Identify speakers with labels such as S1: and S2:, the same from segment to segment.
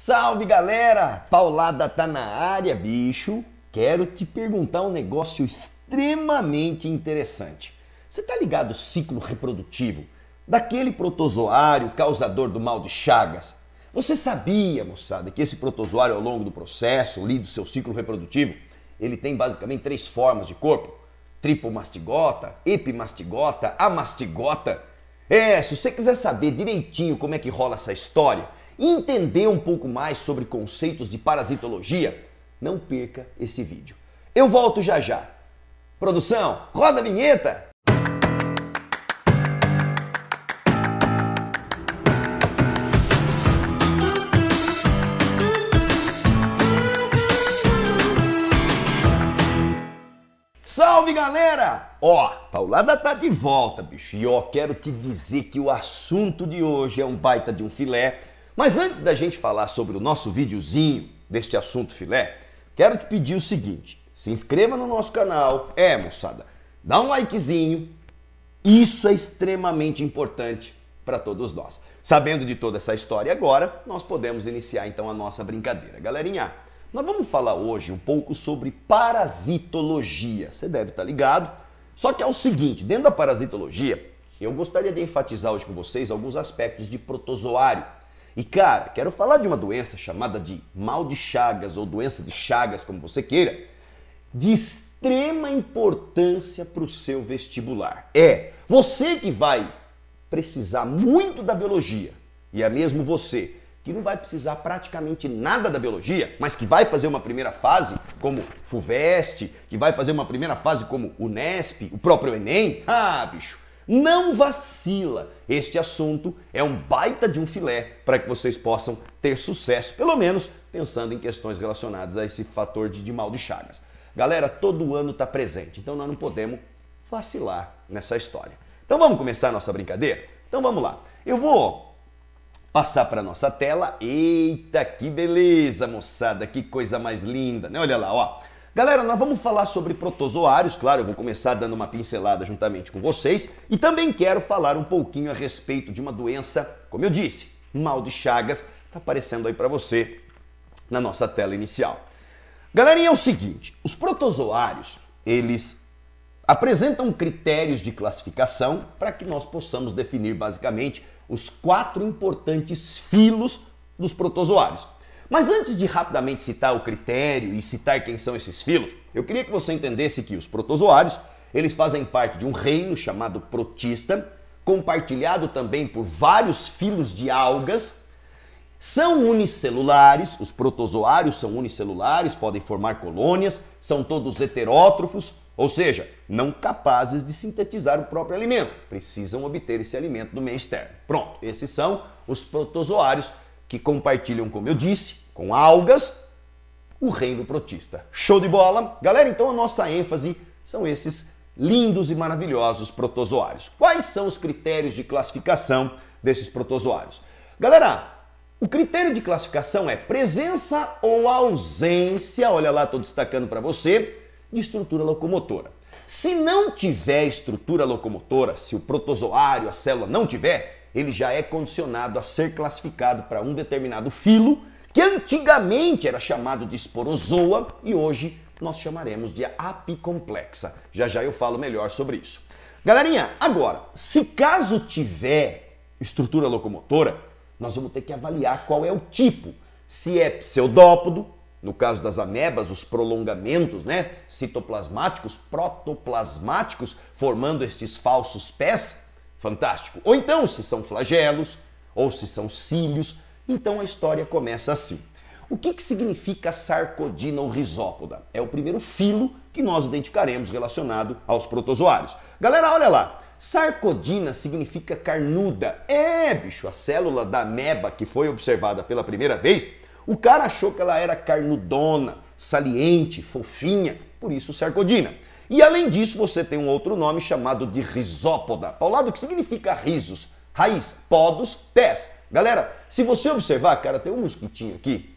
S1: Salve, galera! Paulada tá na área, bicho. Quero te perguntar um negócio extremamente interessante. Você tá ligado ao ciclo reprodutivo daquele protozoário causador do mal de Chagas? Você sabia, moçada, que esse protozoário ao longo do processo, ali do seu ciclo reprodutivo, ele tem basicamente 3 formas de corpo? Tripomastigota, epimastigota, amastigota. Se você quiser saber direitinho como é que rola essa história e entender um pouco mais sobre conceitos de parasitologia, não perca esse vídeo. Eu volto já já. Produção, roda a vinheta! Salve, galera! Paulada tá de volta, bicho. E quero te dizer que o assunto de hoje é um baita de um filé. Mas antes da gente falar sobre o nosso videozinho deste assunto filé, quero te pedir o seguinte: se inscreva no nosso canal. Moçada, dá um likezinho. Isso é extremamente importante para todos nós. Sabendo de toda essa história agora, nós podemos iniciar então a nossa brincadeira. Galerinha, nós vamos falar hoje um pouco sobre parasitologia. Você deve estar ligado. Só que é o seguinte, dentro da parasitologia, eu gostaria de enfatizar hoje com vocês alguns aspectos de protozoário. E cara, quero falar de uma doença chamada de mal de Chagas ou doença de Chagas, como você queira, de extrema importância para o seu vestibular. Você que vai precisar muito da biologia, e é mesmo você que não vai precisar praticamente nada da biologia, mas que vai fazer uma primeira fase como FUVEST, que vai fazer uma primeira fase como o Unesp, o próprio Enem. Bicho, não vacila. Este assunto é um baita de um filé para que vocês possam ter sucesso, pelo menos pensando em questões relacionadas a esse fator de mal de Chagas. Galera, todo ano está presente, então nós não podemos vacilar nessa história. Então vamos começar a nossa brincadeira? Então vamos lá. Eu vou passar para nossa tela. Eita, que beleza, moçada, que coisa mais linda, né? Olha lá, Galera, nós vamos falar sobre protozoários, claro, eu vou começar dando uma pincelada juntamente com vocês e também quero falar um pouquinho a respeito de uma doença, como eu disse, mal de Chagas, tá aparecendo aí para você na nossa tela inicial. Galerinha, é o seguinte, os protozoários, eles apresentam critérios de classificação para que nós possamos definir basicamente os 4 importantes filos dos protozoários. Mas antes de rapidamente citar o critério e citar quem são esses filos, eu queria que você entendesse que os protozoários, eles fazem parte de um reino chamado protista, compartilhado também por vários filos de algas, são unicelulares, os protozoários são unicelulares, podem formar colônias, são todos heterótrofos, ou seja, não capazes de sintetizar o próprio alimento, precisam obter esse alimento do meio externo. Pronto, esses são os protozoários que compartilham, como eu disse, com algas, o reino protista. Show de bola? Galera, então a nossa ênfase são esses lindos e maravilhosos protozoários. Quais são os critérios de classificação desses protozoários? Galera, o critério de classificação é presença ou ausência, olha lá, estou destacando para você, de estrutura locomotora. Se não tiver estrutura locomotora, se o protozoário, a célula não tiver, ele já é condicionado a ser classificado para um determinado filo, que antigamente era chamado de esporozoa e hoje nós chamaremos de apicomplexa. Já já eu falo melhor sobre isso. Galerinha, agora, se caso tiver estrutura locomotora, nós vamos ter que avaliar qual é o tipo. Se é pseudópodo, no caso das amebas, os prolongamentos, citoplasmáticos, protoplasmáticos, formando estes falsos pés, fantástico. Ou então, se são flagelos, ou se são cílios, então a história começa assim. O que significa Sarcodina ou Rhizópoda? É o primeiro filo que nós identificaremos relacionado aos protozoários. Galera, olha lá. Sarcodina significa carnuda. Bicho, a célula da ameba que foi observada pela primeira vez, o cara achou que ela era carnudona, saliente, fofinha, por isso sarcodina. E além disso, você tem um outro nome chamado de Rhizópoda. Paulado, o que significa rizos? Raiz, podos, pés. Galera, se você observar, cara, tem um mosquitinho aqui,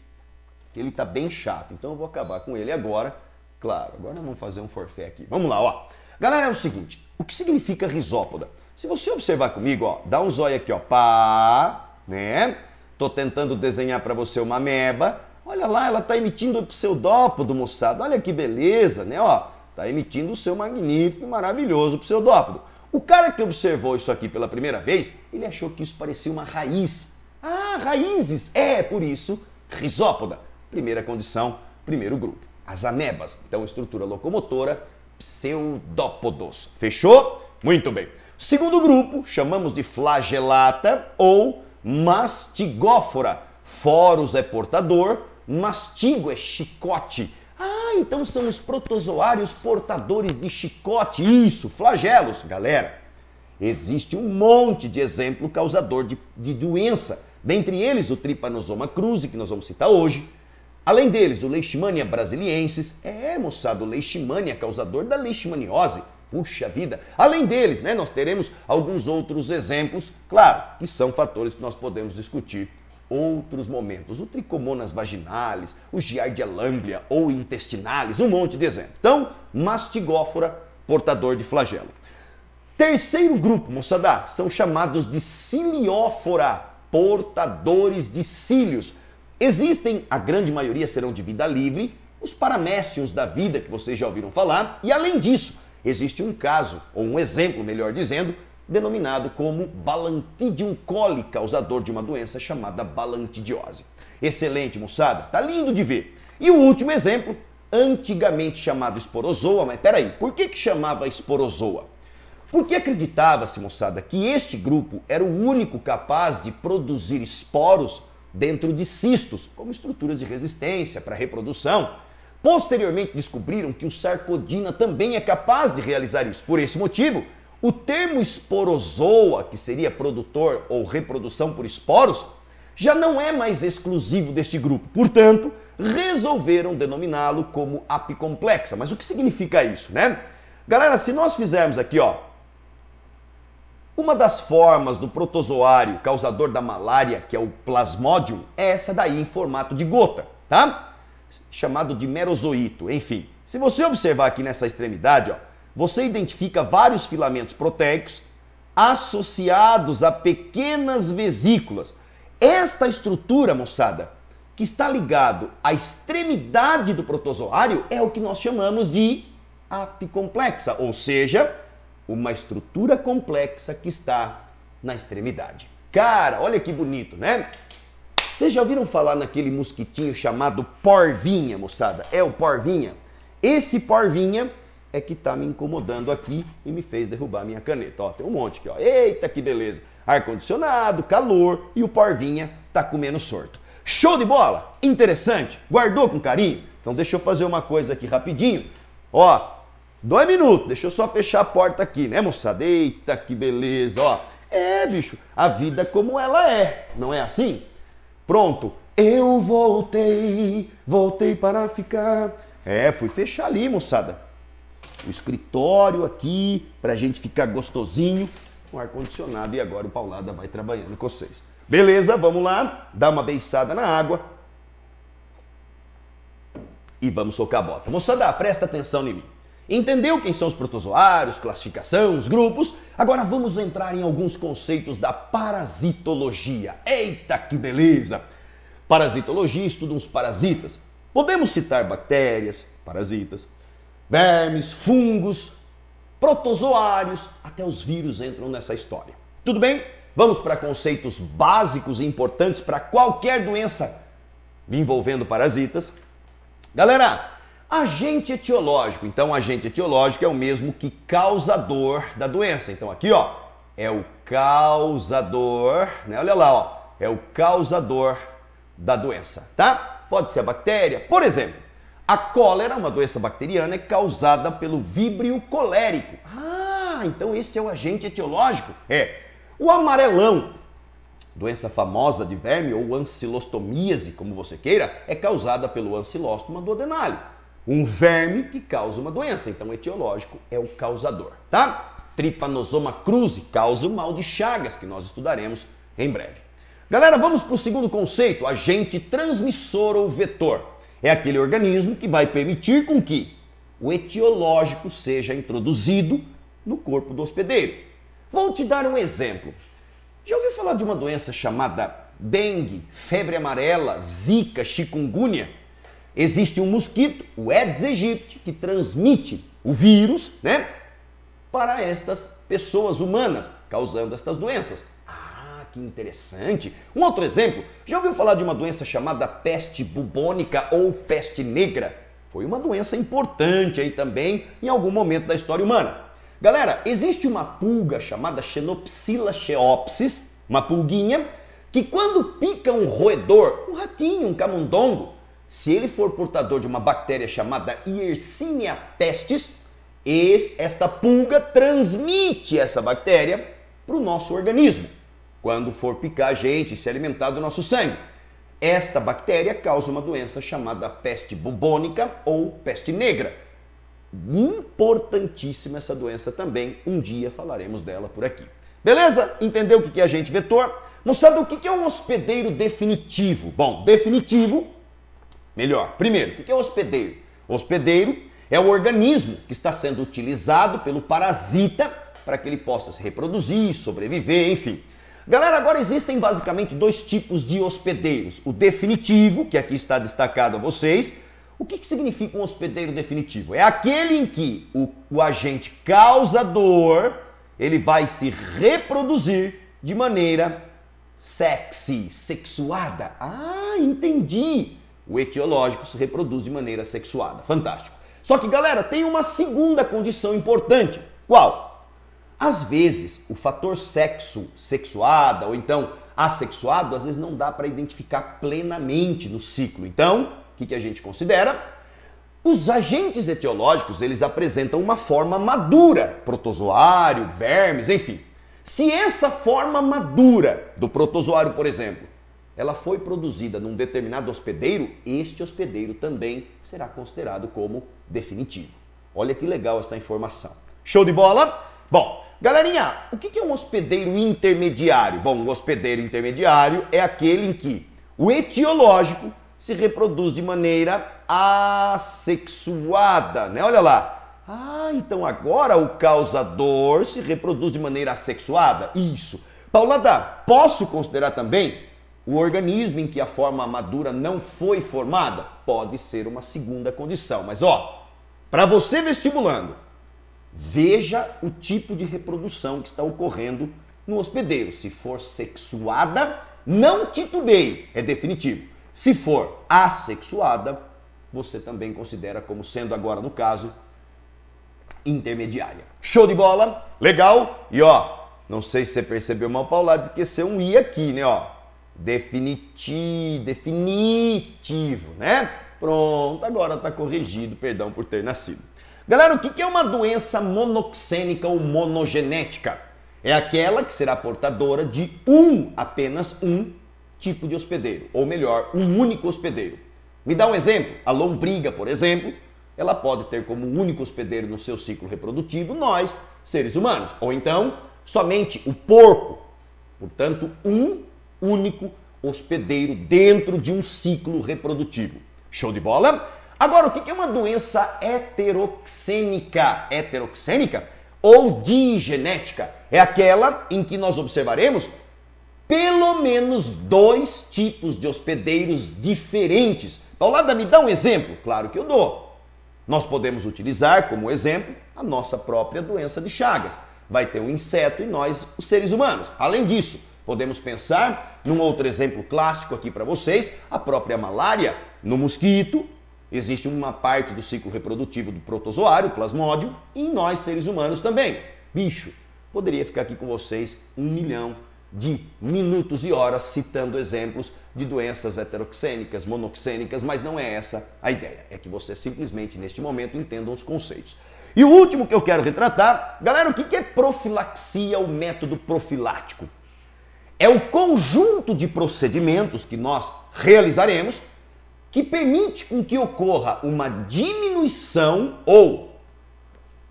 S1: que ele tá bem chato, então eu vou acabar com ele agora. Claro, agora nós vamos fazer um forfé aqui. Vamos lá, Galera, é o seguinte, o que significa Rhizópoda? Se você observar comigo, dá um zóio aqui, pá, né? Tô tentando desenhar para você uma ameba. Olha lá, ela está emitindo o pseudópodo, moçada. Olha que beleza, né? Ó, tá emitindo o seu magnífico e maravilhoso pseudópodo. O cara que observou isso aqui pela primeira vez, ele achou que isso parecia uma raiz. Ah, raízes! É, por isso, risópoda. Primeira condição, primeiro grupo. As amebas. Então, estrutura locomotora, pseudópodos. Fechou? Muito bem. Segundo grupo, chamamos de flagelata ou mastigófora. Foros é portador, mastigo é chicote. Ah, então são os protozoários portadores de chicote. Isso, flagelos. Galera, existe um monte de exemplo causador de doença. Dentre eles, o Trypanosoma cruzi, que nós vamos citar hoje. Além deles, o Leishmania brasiliensis. É, moçada, o Leishmania causador da leishmaniose. Puxa vida. Além deles, né, nós teremos alguns outros exemplos, claro, que são fatores que nós podemos discutir outros momentos. O Trichomonas vaginalis, o Giardia lamblia ou intestinalis, um monte de exemplos. Então, mastigófora, portador de flagelo. Terceiro grupo, moçada, são chamados de ciliófora, portadores de cílios. Existem, a grande maioria serão de vida livre, os paramécios da vida que vocês já ouviram falar, e além disso, existe um caso, ou um exemplo, melhor dizendo, denominado como Balantidium coli, causador de uma doença chamada balantidiose. Excelente, moçada, tá lindo de ver. E o último exemplo, antigamente chamado esporozoa, mas peraí, por que chamava esporozoa? Porque acreditava-se, moçada, que este grupo era o único capaz de produzir esporos dentro de cistos, como estruturas de resistência para reprodução. Posteriormente descobriram que o Sarcodina também é capaz de realizar isso. Por esse motivo, o termo esporozoa, que seria produtor ou reprodução por esporos, já não é mais exclusivo deste grupo. Portanto, resolveram denominá-lo como apicomplexa. Mas o que significa isso, né? Galera, se nós fizermos aqui, ó, uma das formas do protozoário causador da malária, que é o Plasmodium, é essa daí em formato de gota, tá? Chamado de merozoíto, enfim. Se você observar aqui nessa extremidade, ó, você identifica vários filamentos proteicos associados a pequenas vesículas. Esta estrutura, moçada, que está ligado à extremidade do protozoário é o que nós chamamos de apicomplexa, ou seja, uma estrutura complexa que está na extremidade. Cara, olha que bonito, né? Vocês já ouviram falar naquele mosquitinho chamado porvinha, moçada? É o porvinha. Esse porvinha é que tá me incomodando aqui e me fez derrubar minha caneta. Ó, tem um monte aqui, ó. Eita, que beleza. Ar-condicionado, calor e o porvinha tá comendo sorto. Show de bola? Interessante? Guardou com carinho? Então deixa eu fazer uma coisa aqui rapidinho. Ó, 2 minutos. Deixa eu só fechar a porta aqui, né, moçada? Eita, que beleza, ó. É, bicho, a vida como ela é, não é assim? Pronto, eu voltei para ficar. É, fui fechar ali, moçada. O escritório aqui, pra gente ficar gostosinho, com ar-condicionado. E agora o Paulada vai trabalhando com vocês. Beleza, vamos lá, dá uma beiçada na água. E vamos socar a bota. Moçada, presta atenção em mim. Entendeu quem são os protozoários, classificação, os grupos? Agora vamos entrar em alguns conceitos da parasitologia. Eita, que beleza! Parasitologia estuda os parasitas. Podemos citar bactérias, parasitas, vermes, fungos, protozoários, até os vírus entram nessa história. Tudo bem? Vamos para conceitos básicos e importantes para qualquer doença envolvendo parasitas. Galera, agente etiológico. Então, agente etiológico é o mesmo que causador da doença. Então, aqui, ó, é o causador, né? Olha lá, ó, é o causador da doença, tá? Pode ser a bactéria. Por exemplo, a cólera, uma doença bacteriana, é causada pelo víbrio colérico. Ah, então este é o agente etiológico? É. O amarelão, doença famosa de verme ou ancilostomíase, como você queira, é causada pelo ancilóstoma duodenale. Um verme que causa uma doença, então etiológico é o causador, tá? Trypanosoma cruzi causa o mal de Chagas, que nós estudaremos em breve. Galera, vamos para o segundo conceito, agente transmissor ou vetor. É aquele organismo que vai permitir com que o etiológico seja introduzido no corpo do hospedeiro. Vou te dar um exemplo. Já ouviu falar de uma doença chamada dengue, febre amarela, zika, chikungunya, existe um mosquito, o Aedes aegypti, que transmite o vírus, né, para estas pessoas humanas, causando estas doenças. Ah, que interessante! Um outro exemplo, já ouviu falar de uma doença chamada peste bubônica ou peste negra? Foi uma doença importante aí também em algum momento da história humana. Galera, existe uma pulga chamada Xenopsila cheopsis, uma pulguinha, que quando pica um roedor, um ratinho, um camundongo, se ele for portador de uma bactéria chamada Yersinia pestis, esta pulga transmite essa bactéria para o nosso organismo, quando for picar a gente e se alimentar do nosso sangue. Esta bactéria causa uma doença chamada peste bubônica ou peste negra. Importantíssima essa doença também, um dia falaremos dela por aqui. Beleza? Entendeu o que é agente vetor? Moçada, o que é um hospedeiro definitivo? Bom, definitivo, melhor. Primeiro, o que é o hospedeiro? O hospedeiro é o organismo que está sendo utilizado pelo parasita para que ele possa se reproduzir, sobreviver, enfim. Galera, agora existem basicamente dois tipos de hospedeiros. O definitivo, que aqui está destacado a vocês. O que significa um hospedeiro definitivo? É aquele em que o agente causador, ele vai se reproduzir de maneira sexy, sexuada. Ah, entendi! O etiológico se reproduz de maneira sexuada. Fantástico. Só que, galera, tem uma segunda condição importante. Qual? Às vezes, o fator sexo, sexuada, ou então assexuado, às vezes não dá para identificar plenamente no ciclo. Então, o que a gente considera? Os agentes etiológicos, eles apresentam uma forma madura, protozoário, vermes, enfim. Se essa forma madura do protozoário, por exemplo, ela foi produzida num determinado hospedeiro, este hospedeiro também será considerado como definitivo. Olha que legal essa informação. Show de bola? Bom, galerinha, o que é um hospedeiro intermediário? Bom, o hospedeiro intermediário é aquele em que o etiológico se reproduz de maneira assexuada, né? Olha lá. Ah, então agora o causador se reproduz de maneira assexuada? Isso. Paulada, posso considerar também o organismo em que a forma madura não foi formada? Pode ser uma segunda condição. Mas ó, para você vestibulando, veja o tipo de reprodução que está ocorrendo no hospedeiro. Se for sexuada, não titubeie, é definitivo. Se for assexuada, você também considera como sendo agora, no caso, intermediária. Show de bola? Legal? E ó, não sei se você percebeu, mas o Paulado esqueceu um I aqui, né? Ó, definitivo, né? Pronto, agora está corrigido, perdão por ter nascido. Galera, o que é uma doença monoxênica ou monogenética? É aquela que será portadora de apenas um tipo de hospedeiro, ou melhor, um único hospedeiro. Me dá um exemplo. A lombriga, por exemplo, ela pode ter como único hospedeiro no seu ciclo reprodutivo nós, seres humanos. Ou então, somente o porco. Portanto, um único hospedeiro dentro de um ciclo reprodutivo. Show de bola? Agora, o que é uma doença heteroxênica? Heteroxênica ou digenética? É aquela em que nós observaremos pelo menos dois tipos de hospedeiros diferentes. Paulada, me dá um exemplo? Claro que eu dou. Nós podemos utilizar como exemplo a nossa própria doença de Chagas. Vai ter um inseto e nós, os seres humanos. Além disso, podemos pensar num outro exemplo clássico aqui para vocês, a própria malária. No mosquito, existe uma parte do ciclo reprodutivo do protozoário, plasmódio, e em nós, seres humanos também. Bicho, poderia ficar aqui com vocês 1 milhão de minutos e horas citando exemplos de doenças heteroxênicas, monoxênicas, mas não é essa a ideia. É que você simplesmente, neste momento, entendam os conceitos. E o último que eu quero retratar, galera, o que é profilaxia, o método profilático? É o conjunto de procedimentos que nós realizaremos que permite com que ocorra uma diminuição ou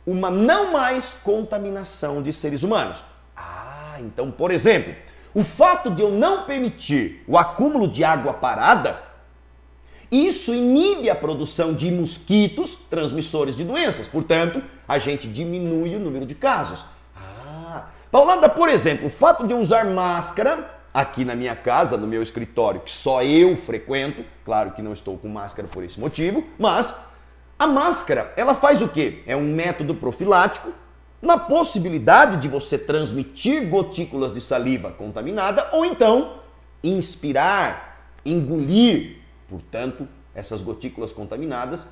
S1: uma não mais contaminação de seres humanos. Então, por exemplo, o fato de eu não permitir o acúmulo de água parada, isso inibe a produção de mosquitos transmissores de doenças. Portanto, a gente diminui o número de casos. Paulada, por exemplo, o fato de eu usar máscara aqui na minha casa, no meu escritório, que só eu frequento, claro que não estou com máscara por esse motivo, mas a máscara, ela faz o quê? É um método profilático na possibilidade de você transmitir gotículas de saliva contaminada ou então inspirar, engolir, portanto, essas gotículas contaminadas.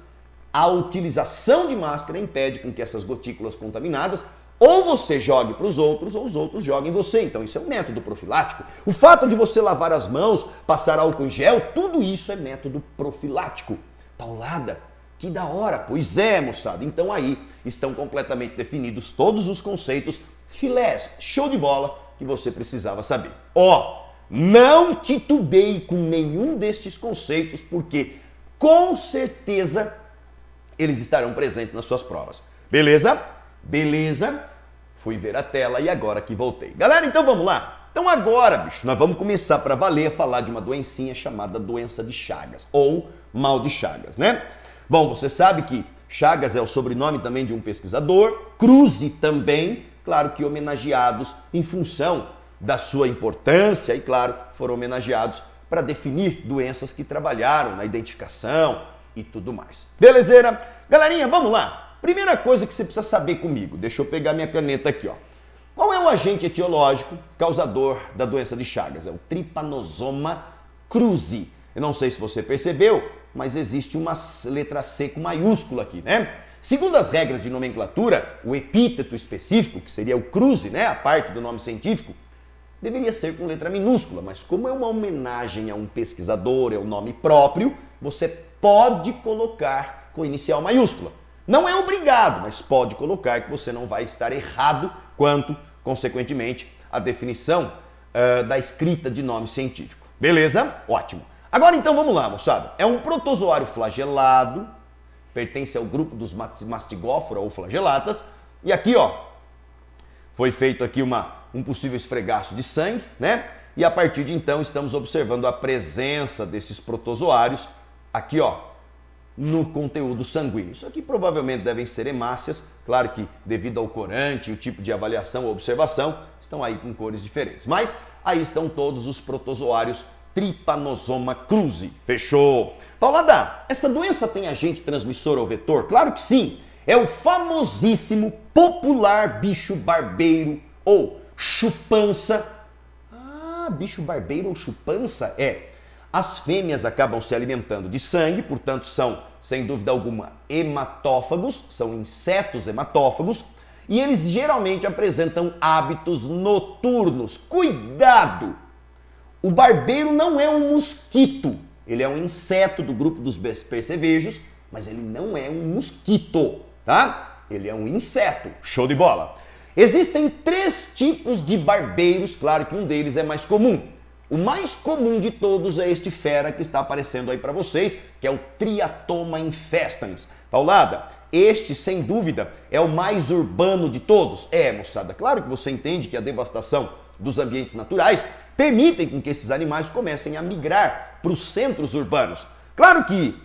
S1: A utilização de máscara impede com que essas gotículas contaminadas ou você jogue para os outros ou os outros joguem em você. Então isso é um método profilático. O fato de você lavar as mãos, passar álcool em gel, tudo isso é método profilático. Paulada, que da hora. Pois é, moçada. Então aí estão completamente definidos todos os conceitos filés, show de bola, que você precisava saber. Ó, não titubeie com nenhum destes conceitos, porque com certeza eles estarão presentes nas suas provas. Beleza? Beleza? Fui ver a tela e agora que voltei. Galera, então vamos lá? Então agora, bicho, nós vamos começar para valer a falar de uma doencinha chamada doença de Chagas, ou mal de Chagas, né? Bom, você sabe que Chagas é o sobrenome também de um pesquisador, Kruse também, claro que homenageados em função da sua importância e, claro, foram homenageados para definir doenças que trabalharam na identificação e tudo mais. Belezeira? Galerinha, vamos lá! Primeira coisa que você precisa saber comigo, deixa eu pegar minha caneta aqui, ó. Qual é o agente etiológico causador da doença de Chagas? É o Trypanosoma cruzi. Eu não sei se você percebeu, mas existe uma letra C com maiúscula aqui, né? Segundo as regras de nomenclatura, o epíteto específico, que seria o cruzi, né, a parte do nome científico, deveria ser com letra minúscula, mas como é uma homenagem a um pesquisador, é o nome próprio, você pode colocar com inicial maiúscula. Não é obrigado, mas pode colocar que você não vai estar errado quanto, consequentemente, à definição da escrita de nome científico. Beleza? Ótimo. Agora então vamos lá, moçada. É um protozoário flagelado, pertence ao grupo dos mastigófora ou flagelatas. E aqui, ó, foi feito aqui um possível esfregaço de sangue, né? E a partir de então estamos observando a presença desses protozoários aqui, ó, no conteúdo sanguíneo. Isso aqui provavelmente devem ser hemácias, claro que devido ao corante, o tipo de avaliação ou observação, estão aí com cores diferentes. Mas aí estão todos os protozoários Trypanosoma cruzi. Fechou? Paulada, essa doença tem agente transmissor ou vetor? Claro que sim. É o famosíssimo popular bicho barbeiro ou chupança. Ah, bicho barbeiro ou chupança? É. As fêmeas acabam se alimentando de sangue, portanto são, sem dúvida alguma, hematófagos, são insetos hematófagos, e eles geralmente apresentam hábitos noturnos. Cuidado! O barbeiro não é um mosquito, ele é um inseto do grupo dos percevejos, mas ele não é um mosquito, tá? Ele é um inseto. Show de bola! Existem 3 tipos de barbeiros, claro que um deles é mais comum. O mais comum de todos é este fera que está aparecendo aí para vocês, que é o Triatoma infestans. Paulada, este, sem dúvida, é o mais urbano de todos. É, moçada, claro que você entende que a devastação dos ambientes naturais permitem com que esses animais comecem a migrar para os centros urbanos. Claro que,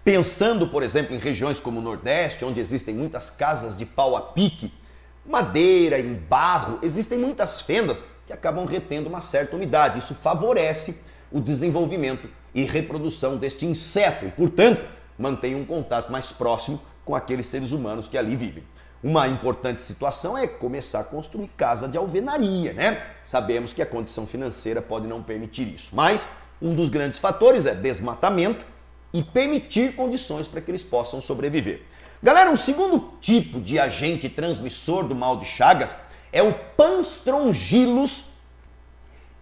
S1: pensando, por exemplo, em regiões como o Nordeste, onde existem muitas casas de pau a pique, madeira, em barro, existem muitas fendas que acabam retendo uma certa umidade. Isso favorece o desenvolvimento e reprodução deste inseto e, portanto, mantém um contato mais próximo com aqueles seres humanos que ali vivem. Uma importante situação é começar a construir casa de alvenaria, né? Sabemos que a condição financeira pode não permitir isso, mas um dos grandes fatores é desmatamento e permitir condições para que eles possam sobreviver. Galera, um segundo tipo de agente transmissor do mal de Chagas é o Panstrongylus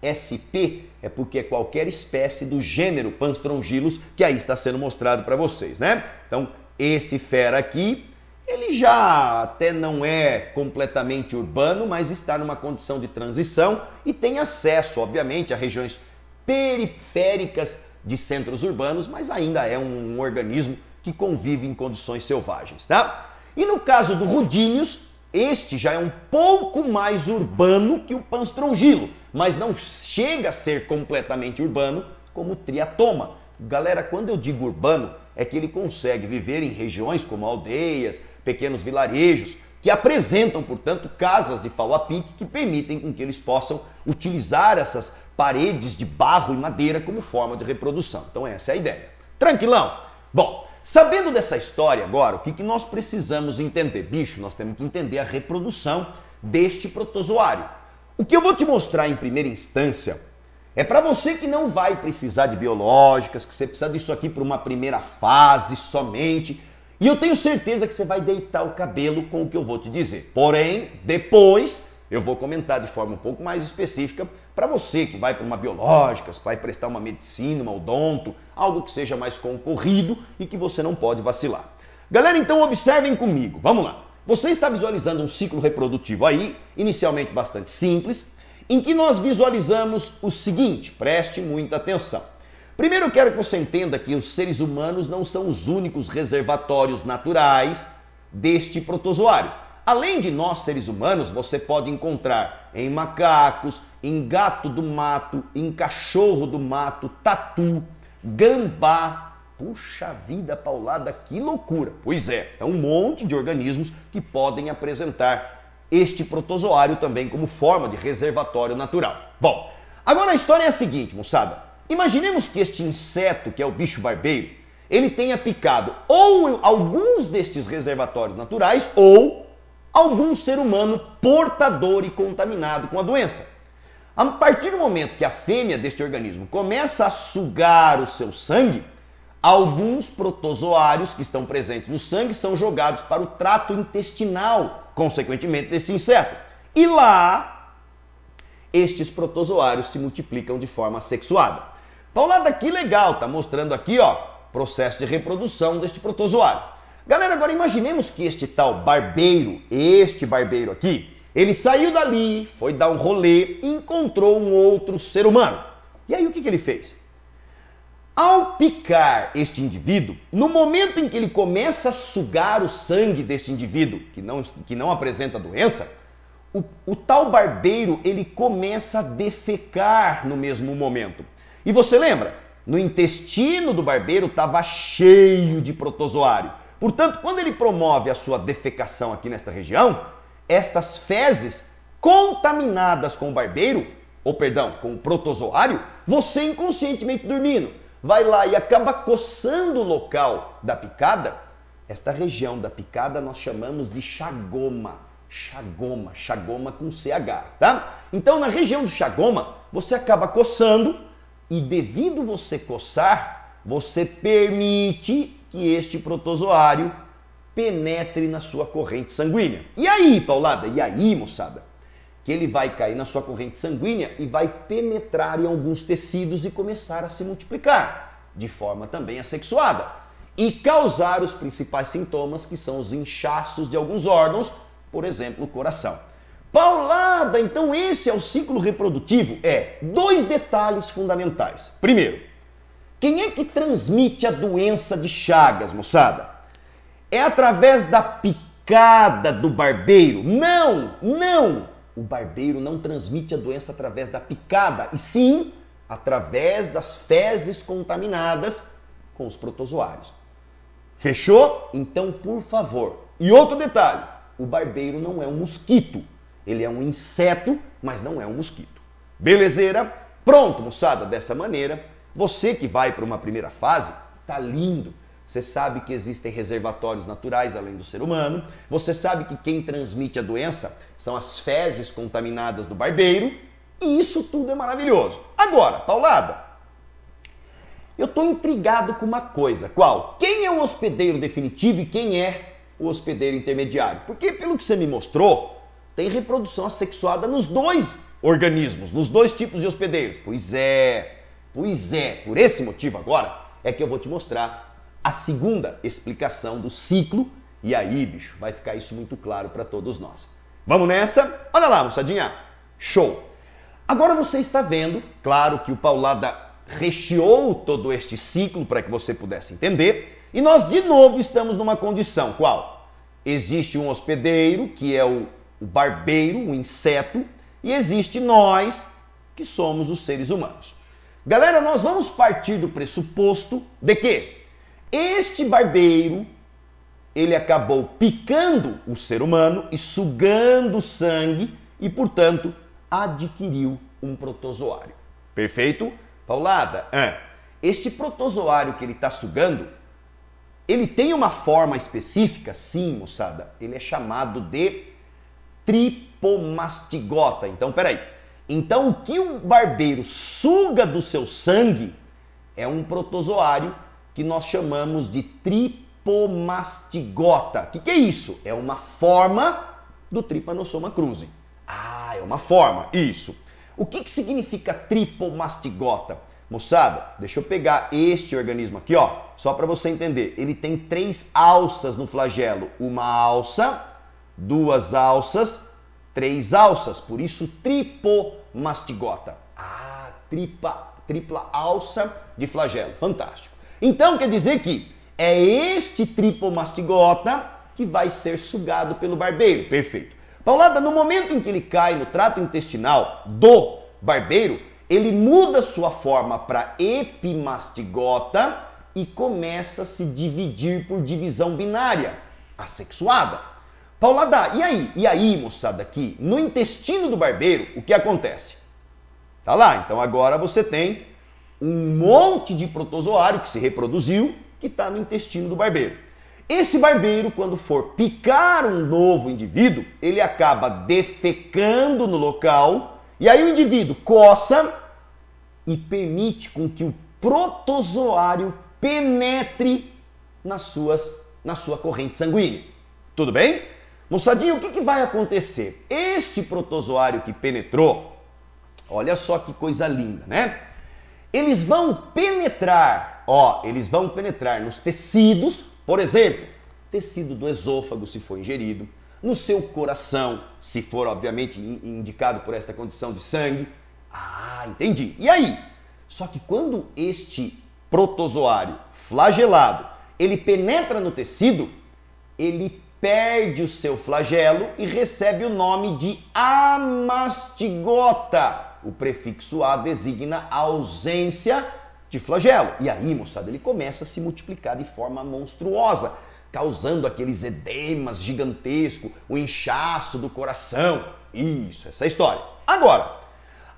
S1: sp, é porque é qualquer espécie do gênero Panstrongylus que aí está sendo mostrado para vocês, né? Então, esse fera aqui, ele já até não é completamente urbano, mas está numa condição de transição e tem acesso, obviamente, a regiões periféricas de centros urbanos, mas ainda é um organismo que convive em condições selvagens, tá? E no caso do Rudinius, este já é um pouco mais urbano que o Panstrongilo, mas não chega a ser completamente urbano como o Triatoma. Galera, quando eu digo urbano, é que ele consegue viver em regiões como aldeias, pequenos vilarejos, que apresentam, portanto, casas de pau a pique que permitem com que eles possam utilizar essas paredes de barro e madeira como forma de reprodução. Então essa é a ideia. Tranquilão? Bom, sabendo dessa história agora, o que nós precisamos entender? Bicho, nós temos que entender a reprodução deste protozoário. O que eu vou te mostrar em primeira instância é para você que não vai precisar de biológicas, que você precisa disso aqui para uma primeira fase somente. E eu tenho certeza que você vai deitar o cabelo com o que eu vou te dizer. Porém, depois eu vou comentar de forma um pouco mais específica para você que vai para uma biológicas, vai prestar uma medicina, uma odonto, algo que seja mais concorrido e que você não pode vacilar. Galera, então observem comigo. Vamos lá. Você está visualizando um ciclo reprodutivo aí, inicialmente bastante simples, em que nós visualizamos o seguinte, preste muita atenção. Primeiro eu quero que você entenda que os seres humanos não são os únicos reservatórios naturais deste protozoário. Além de nós, seres humanos, você pode encontrar em macacos, em gato do mato, em cachorro do mato, tatu, gambá. Puxa vida, Paulada, que loucura! Pois é um monte de organismos que podem apresentar este protozoário também como forma de reservatório natural. Bom, agora a história é a seguinte, moçada. Imaginemos que este inseto, que é o bicho barbeiro, ele tenha picado ou alguns destes reservatórios naturais ou algum ser humano portador e contaminado com a doença. A partir do momento que a fêmea deste organismo começa a sugar o seu sangue, alguns protozoários que estão presentes no sangue são jogados para o trato intestinal, consequentemente, deste inseto. E lá, estes protozoários se multiplicam de forma sexuada. Paulada, que legal, tá mostrando aqui, ó, processo de reprodução deste protozoário. Galera, agora imaginemos que este tal barbeiro, este barbeiro aqui, ele saiu dali, foi dar um rolê e encontrou um outro ser humano. E aí o que ele fez? Ao picar este indivíduo, no momento em que ele começa a sugar o sangue deste indivíduo que não apresenta doença, o tal barbeiro ele começa a defecar no mesmo momento. E você lembra? No intestino do barbeiro estava cheio de protozoário. Portanto, quando ele promove a sua defecação aqui nesta região, estas fezes contaminadas com o barbeiro, com o protozoário, você inconscientemente dormindo, vai lá e acaba coçando o local da picada. Esta região da picada nós chamamos de chagoma. Chagoma com CH, tá? Então, na região do chagoma, você acaba coçando e devido você coçar, você permite que este protozoário penetre na sua corrente sanguínea. E aí, Paulada? E aí, moçada? Que ele vai cair na sua corrente sanguínea e vai penetrar em alguns tecidos e começar a se multiplicar, de forma também assexuada, e causar os principais sintomas, que são os inchaços de alguns órgãos, por exemplo, o coração. Paulada, então esse é o ciclo reprodutivo? Dois detalhes fundamentais. Primeiro, quem é que transmite a doença de Chagas, moçada? É através da picada do barbeiro? Não! O barbeiro não transmite a doença através da picada, e sim através das fezes contaminadas com os protozoários. Fechou? Então, por favor. E outro detalhe, o barbeiro não é um mosquito. Ele é um inseto, mas não é um mosquito. Belezeira? Pronto, moçada, dessa maneira, você que vai para uma primeira fase, tá lindo. Você sabe que existem reservatórios naturais além do ser humano. Você sabe que quem transmite a doença são as fezes contaminadas do barbeiro. E isso tudo é maravilhoso. Agora, Paulada, eu tô intrigado com uma coisa. Qual? Quem é o hospedeiro definitivo e quem é o hospedeiro intermediário? Porque pelo que você me mostrou, tem reprodução assexuada nos dois organismos, nos dois tipos de hospedeiros. Pois é. Por esse motivo agora é que eu vou te mostrar a segunda explicação do ciclo. E aí, bicho, vai ficar isso muito claro para todos nós. Vamos nessa? Olha lá, moçadinha. Show! Agora você está vendo, claro que o Paulada recheou todo este ciclo para que você pudesse entender. E nós, de novo, estamos numa condição. Qual? Existe um hospedeiro, que é o barbeiro, o inseto, e existe nós, que somos os seres humanos. Galera, nós vamos partir do pressuposto de que este barbeiro ele acabou picando o ser humano e sugando sangue e, portanto, adquiriu um protozoário. Perfeito? Paulada, este protozoário que ele está sugando, ele tem uma forma específica? Sim, moçada. Ele é chamado de tripomastigota. Então, peraí. Então, o que o barbeiro suga do seu sangue é um protozoário que nós chamamos de tripomastigota. O que é isso? É uma forma do Trypanosoma cruzi. Ah, é uma forma. Isso. O que significa tripomastigota? Moçada, deixa eu pegar este organismo aqui, ó, só para você entender. Ele tem 3 alças no flagelo. Uma alça, 2 alças, 3 alças. Por isso, tripomastigota. Ah, tripla alça de flagelo. Fantástico. Então, quer dizer que é este tripomastigota que vai ser sugado pelo barbeiro. Perfeito. Paulada, no momento em que ele cai no trato intestinal do barbeiro, ele muda sua forma para epimastigota e começa a se dividir por divisão binária, assexuada. Paulada, e aí? E aí, moçada, aqui, no intestino do barbeiro, o que acontece? Tá lá, então agora você tem um monte de protozoário que se reproduziu, que está no intestino do barbeiro. Esse barbeiro, quando for picar um novo indivíduo, ele acaba defecando no local. E aí o indivíduo coça e permite com que o protozoário penetre na sua corrente sanguínea. Tudo bem? Moçadinha, o que vai acontecer? Este protozoário que penetrou, olha só que coisa linda, né? Eles vão penetrar, eles vão penetrar nos tecidos, por exemplo, tecido do esôfago, se for ingerido, no seu coração, se for, obviamente, indicado por esta condição de sangue. Ah, entendi. E aí? Só que quando este protozoário flagelado, ele penetra no tecido, ele perde o seu flagelo e recebe o nome de amastigota. O prefixo A designa a ausência de flagelo. E aí, moçada, ele começa a se multiplicar de forma monstruosa, causando aqueles edemas gigantescos, o inchaço do coração. Isso, essa é a história. Agora,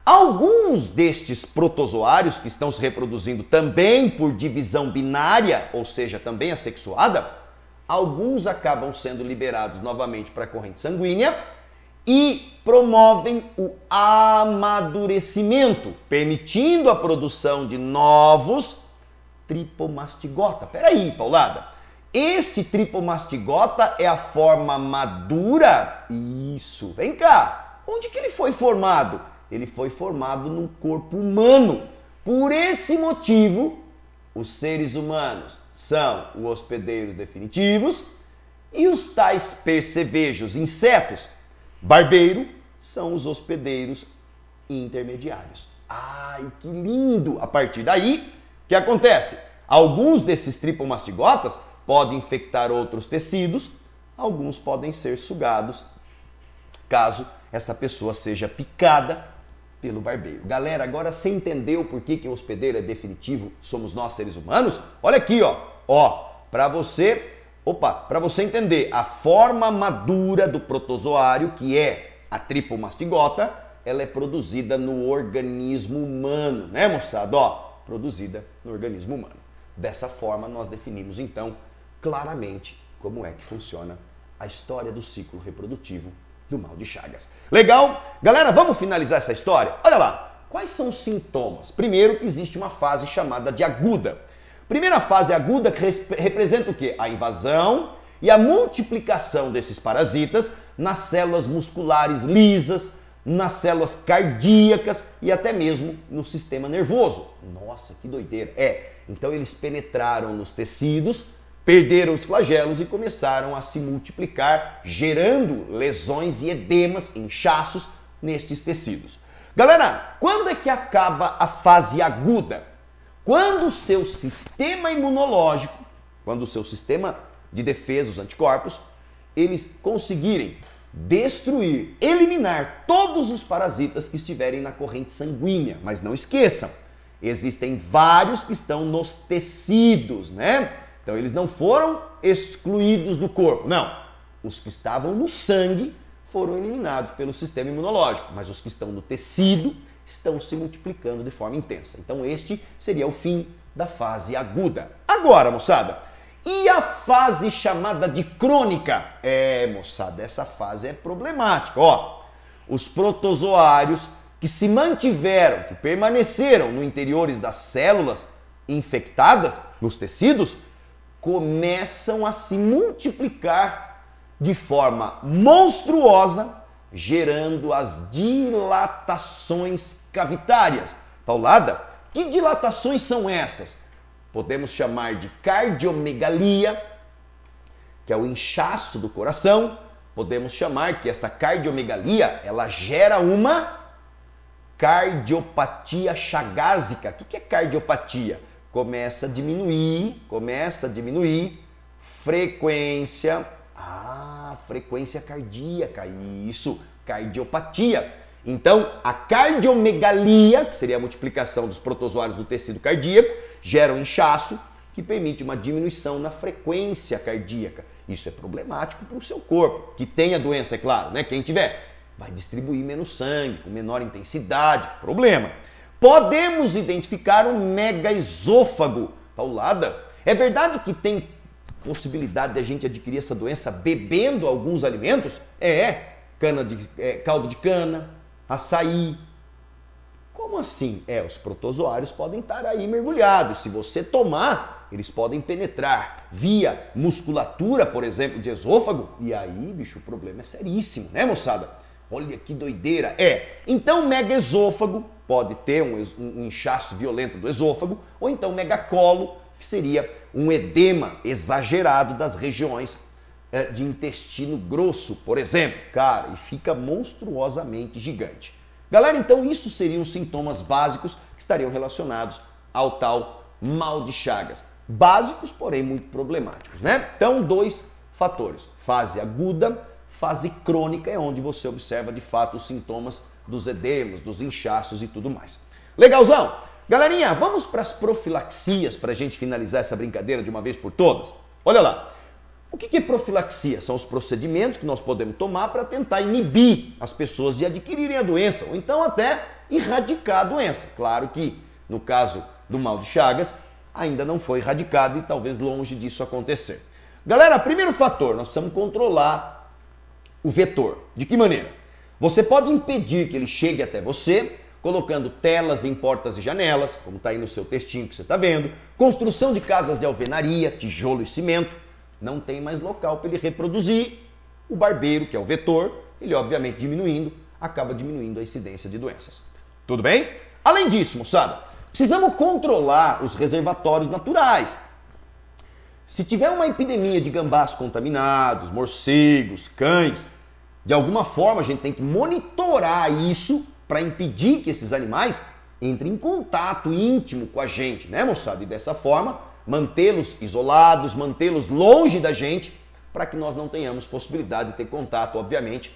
S1: alguns destes protozoários que estão se reproduzindo também por divisão binária, ou seja, também assexuada, alguns acabam sendo liberados novamente para a corrente sanguínea e promovem o amadurecimento, permitindo a produção de novos tripomastigota. Peraí, Paulada. Este tripomastigota é a forma madura? Isso, vem cá. Onde que ele foi formado? Ele foi formado no corpo humano. Por esse motivo, os seres humanos são os hospedeiros definitivos e os tais percevejos, insetos, barbeiro, são os hospedeiros intermediários. Ai, que lindo! A partir daí, o que acontece? Alguns desses tripomastigotas podem infectar outros tecidos, alguns podem ser sugados, caso essa pessoa seja picada pelo barbeiro. Galera, agora você entendeu por que o hospedeiro é definitivo, somos nós seres humanos? Olha aqui, para você entender a forma madura do protozoário, que é a tripomastigota, ela é produzida no organismo humano, né, moçada? Produzida no organismo humano. Dessa forma, nós definimos, então, claramente como é que funciona a história do ciclo reprodutivo do mal de Chagas. Legal? Galera, vamos finalizar essa história? Olha lá, quais são os sintomas? Primeiro, existe uma fase chamada de aguda. Primeira fase aguda que representa o quê? A invasão e a multiplicação desses parasitas nas células musculares lisas, nas células cardíacas e até mesmo no sistema nervoso. Nossa, que doideira! Então eles penetraram nos tecidos, perderam os flagelos e começaram a se multiplicar, gerando lesões e edemas, inchaços nestes tecidos. Galera, quando é que acaba a fase aguda? Quando o seu sistema imunológico, quando o seu sistema de defesa, os anticorpos, eles conseguirem destruir, eliminar todos os parasitas que estiverem na corrente sanguínea. Mas não esqueçam, existem vários que estão nos tecidos, né? Então eles não foram excluídos do corpo, não. Os que estavam no sangue foram eliminados pelo sistema imunológico, mas os que estão no tecido estão se multiplicando de forma intensa. Então este seria o fim da fase aguda. Agora, moçada, e a fase chamada de crônica? Moçada, essa fase é problemática. Ó, os protozoários que se mantiveram, que permaneceram no interiores das células infectadas, nos tecidos, começam a se multiplicar de forma monstruosa, gerando as dilatações cavitárias. Paulada, que dilatações são essas? Podemos chamar de cardiomegalia, que é o inchaço do coração. Podemos chamar que essa cardiomegalia, ela gera uma cardiopatia chagásica. O que é cardiopatia? Começa a diminuir frequência cardíaca, isso, cardiopatia. Então, a cardiomegalia, que seria a multiplicação dos protozoários do tecido cardíaco, gera um inchaço que permite uma diminuição na frequência cardíaca. Isso é problemático para o seu corpo, que tem a doença, é claro, né? Quem tiver, vai distribuir menos sangue, com menor intensidade, problema. Podemos identificar um megaesôfago. Paulada, é verdade que tem possibilidade de a gente adquirir essa doença bebendo alguns alimentos? Caldo de cana, açaí. Como assim? Os protozoários podem estar aí mergulhados. Se você tomar, eles podem penetrar via musculatura, por exemplo, de esôfago. E aí, bicho, o problema é seríssimo, né, moçada? Olha que doideira. Então, megaesôfago pode ter um inchaço violento do esôfago, ou então megacolo, que seria um edema exagerado das regiões de intestino grosso, por exemplo. Cara, e fica monstruosamente gigante. Galera, então isso seriam os sintomas básicos que estariam relacionados ao tal mal de Chagas. Básicos, porém muito problemáticos, né? Então, 2 fatores. Fase aguda, fase crônica é onde você observa de fato os sintomas dos edemas, dos inchaços e tudo mais. Legalzão? Galerinha, vamos para as profilaxias para a gente finalizar essa brincadeira de uma vez por todas? Olha lá. O que é profilaxia? São os procedimentos que nós podemos tomar para tentar inibir as pessoas de adquirirem a doença ou então até erradicar a doença. Claro que no caso do mal de Chagas ainda não foi erradicado e talvez longe disso acontecer. Galera, primeiro fator, nós precisamos controlar o vetor. De que maneira? Você pode impedir que ele chegue até você colocando telas em portas e janelas, como está aí no seu textinho que você está vendo, construção de casas de alvenaria, tijolo e cimento. Não tem mais local para ele reproduzir. O barbeiro, que é o vetor, ele obviamente diminuindo, acaba diminuindo a incidência de doenças. Tudo bem? Além disso, moçada, precisamos controlar os reservatórios naturais. Se tiver uma epidemia de gambás contaminados, morcegos, cães, de alguma forma a gente tem que monitorar isso para impedir que esses animais entrem em contato íntimo com a gente, né, moçada? E dessa forma, mantê-los isolados, mantê-los longe da gente, para que nós não tenhamos possibilidade de ter contato, obviamente,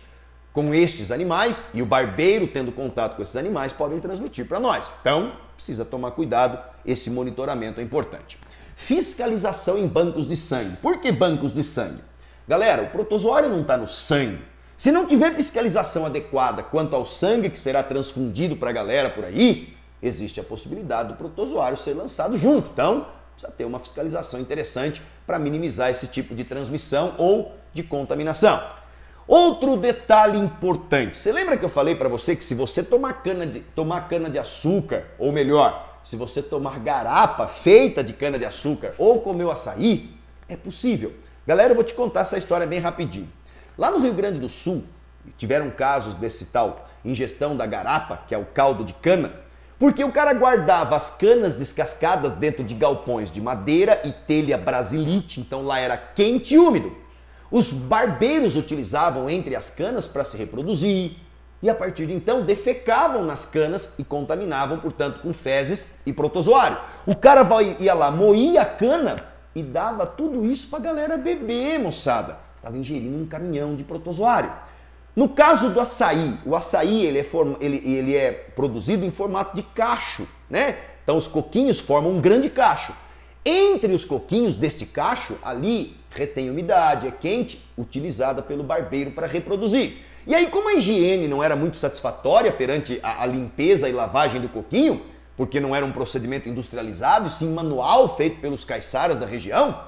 S1: com estes animais, e o barbeiro tendo contato com esses animais podem transmitir para nós. Então, precisa tomar cuidado, esse monitoramento é importante. Fiscalização em bancos de sangue. Por que bancos de sangue? Galera, o protozoário não está no sangue. Se não tiver fiscalização adequada quanto ao sangue que será transfundido para a galera por aí, existe a possibilidade do protozoário ser lançado junto. Então, precisa ter uma fiscalização interessante para minimizar esse tipo de transmissão ou de contaminação. Outro detalhe importante. Você lembra que eu falei para você que se você tomar cana de açúcar, ou melhor, se você tomar garapa feita de cana de açúcar ou comer açaí, é possível. Galera, eu vou te contar essa história bem rapidinho. Lá no Rio Grande do Sul, tiveram casos desse tal ingestão da garapa, que é o caldo de cana, porque o cara guardava as canas descascadas dentro de galpões de madeira e telha brasilite, então lá era quente e úmido. Os barbeiros utilizavam entre as canas para se reproduzir e a partir de então defecavam nas canas e contaminavam, portanto, com fezes e protozoário. O cara ia lá, moía a cana e dava tudo isso para a galera beber, moçada. Estava ingerindo um caminhão de protozoário. No caso do açaí, o açaí ele é produzido em formato de cacho, né? Então os coquinhos formam um grande cacho. Entre os coquinhos deste cacho, ali retém umidade, é quente, utilizada pelo barbeiro para reproduzir. E aí, como a higiene não era muito satisfatória perante a limpeza e lavagem do coquinho, porque não era um procedimento industrializado, e sim manual feito pelos caiçaras da região,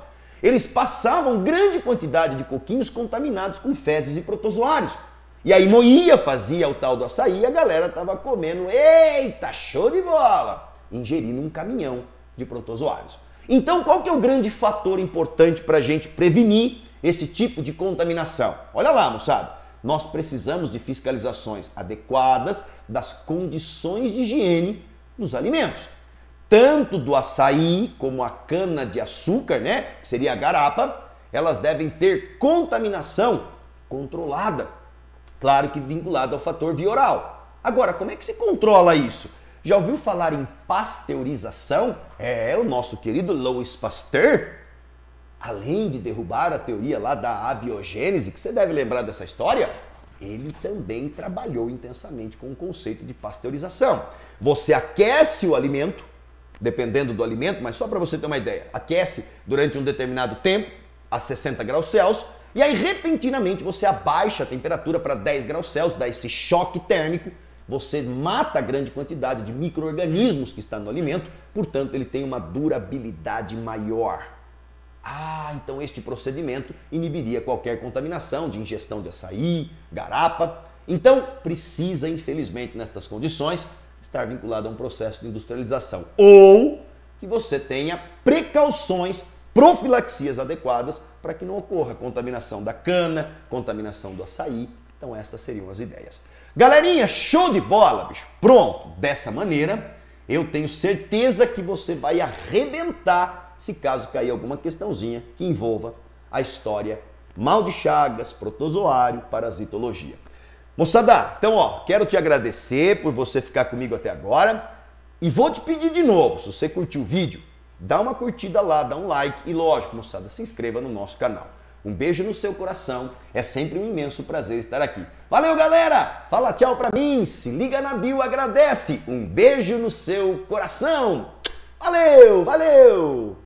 S1: eles passavam grande quantidade de coquinhos contaminados com fezes e protozoários. E aí moía, fazia o tal do açaí e a galera tava comendo, eita, show de bola, ingerindo um caminhão de protozoários. Então, qual que é o grande fator importante para a gente prevenir esse tipo de contaminação? Olha lá, moçada, nós precisamos de fiscalizações adequadas das condições de higiene dos alimentos. Tanto do açaí como a cana-de-açúcar, né, que seria a garapa, elas devem ter contaminação controlada. Claro que vinculada ao fator via-oral. Agora, como é que se controla isso? Já ouviu falar em pasteurização? É, o nosso querido Louis Pasteur, além de derrubar a teoria lá da abiogênese, que você deve lembrar dessa história, ele também trabalhou intensamente com o conceito de pasteurização. Você aquece o alimento, dependendo do alimento, mas só para você ter uma ideia, aquece durante um determinado tempo, a 60 graus Celsius, e aí repentinamente você abaixa a temperatura para 10 graus Celsius, dá esse choque térmico, você mata a grande quantidade de micro-organismos que está no alimento, portanto ele tem uma durabilidade maior. Então este procedimento inibiria qualquer contaminação de ingestão de açaí, garapa. Então precisa, infelizmente, nestas condições, estar vinculado a um processo de industrialização. Ou que você tenha precauções, profilaxias adequadas para que não ocorra contaminação da cana, contaminação do açaí. Então essas seriam as ideias. Galerinha, show de bola, bicho. Pronto, dessa maneira eu tenho certeza que você vai arrebentar se caso cair alguma questãozinha que envolva a história mal de Chagas, protozoário, parasitologia. Moçada, então quero te agradecer por você ficar comigo até agora e vou te pedir de novo, se você curtiu o vídeo, dá uma curtida lá, dá um like e lógico, moçada, se inscreva no nosso canal. Um beijo no seu coração, é sempre um imenso prazer estar aqui. Valeu, galera! Fala tchau pra mim, se liga na bio, agradece. Um beijo no seu coração. Valeu, valeu!